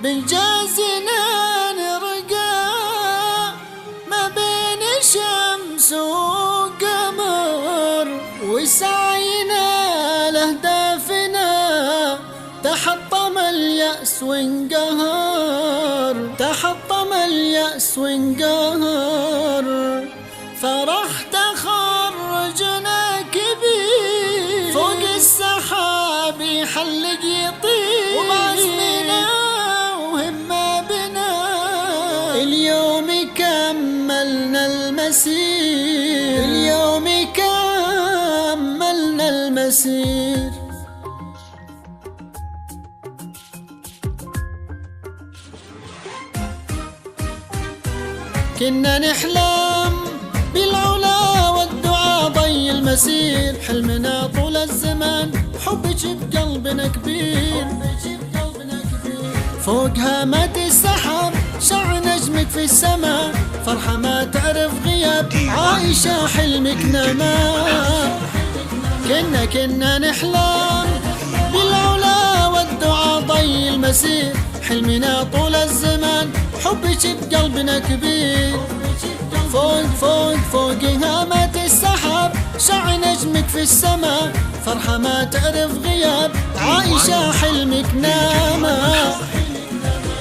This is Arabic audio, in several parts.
بنجازنا نرقى ما بين شمس وقمر، وسعينا لأهدافنا تحطم اليأس وانقهر، تحطم اليأس وانقهر. فرح تخرجنا كبير فوق السحاب يحلق يطير، وبعزمنا وهمة بنا اليوم كملنا المسير، اليوم كملنا المسير. كنا نحلم بالعلا والدعاء ضي المسير، حلمنا طول الزمان حبك بقلبنا كبير. فوق هامات السحاب شع نجمك في السماء، فرحة ما تعرف غياب عايشة حلمك نما. كنا نحلم بالعلا والدعاء ضي المسير، حلمنا طول الزمان حبك بقلبنا كبير. فوق هامات السحاب شع نجمك في السماء، فرحة ما تعرف غياب عايشة حلمك ناما.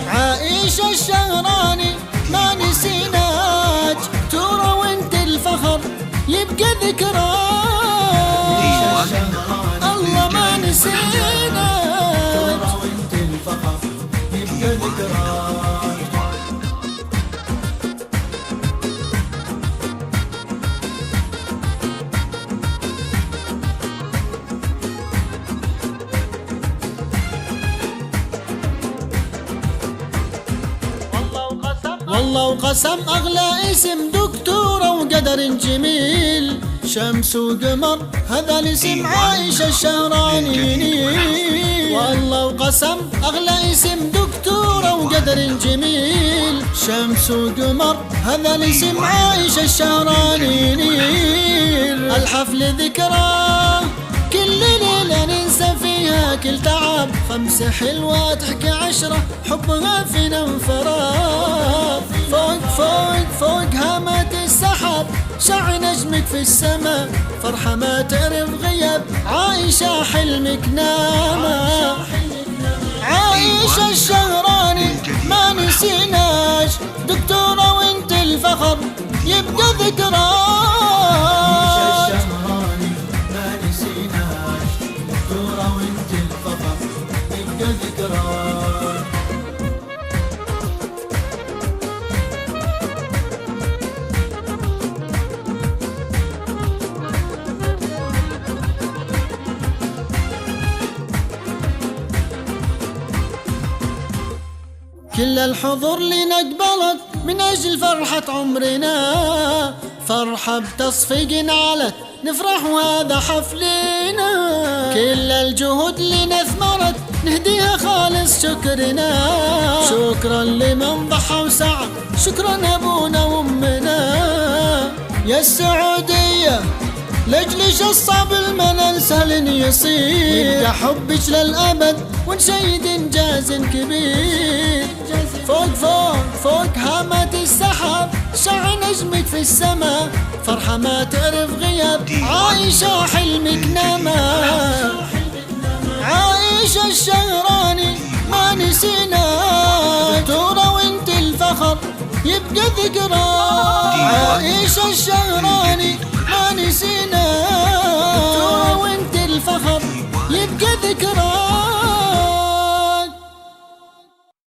عائشة الشهراني ما نسيناك، ترى وانت الفخر يبقى ذكراك، الله ما نسيناك، ترى وانت الفخر يبقى ذكراك. والله وقسم أغلى اسم دكتورة وقدر جميل، شمس وقمر هذا الاسم عايشة الشهراني. والله وقسم أغلى اسم دكتورة وقدر جميل، شمس وقمر هذا الاسم عايشة الشهراني. الحفل ذكرى كل ليلة ننسى فيها كل تعب، 5 حلوة تحكي 10 حبها فينا انفراد. فوق هامات السحاب شع نجمك في السماء، فرحة ما تعرف غياب عايشة حلمك ناما. عايشة الشهراني ما نسيناش، دكتورة وانت الفخر يبقى ذكراك. كل الحضور لنقبلك من أجل فرحة عمرنا، فرحة بتصفيق علت نفرح وهذا حفلنا. كل الجهود لنثمرت نهديها خالص شكرنا، شكرا لمن ضحى وسعى، شكرا أبونا وأمنا. يا السعودية لأجلش الصعب المنال سهل يصير، يبقى حبك للأبد ونشيد إنجاز كبير. فوق هامات السحاب شع نجمك في السماء، فرحة ما تعرف غياب عايشة حلمك نما. عايشة الشهراني ما نسيناك، ترى وانت الفخر يبقى ذكراك. عايشة الشهراني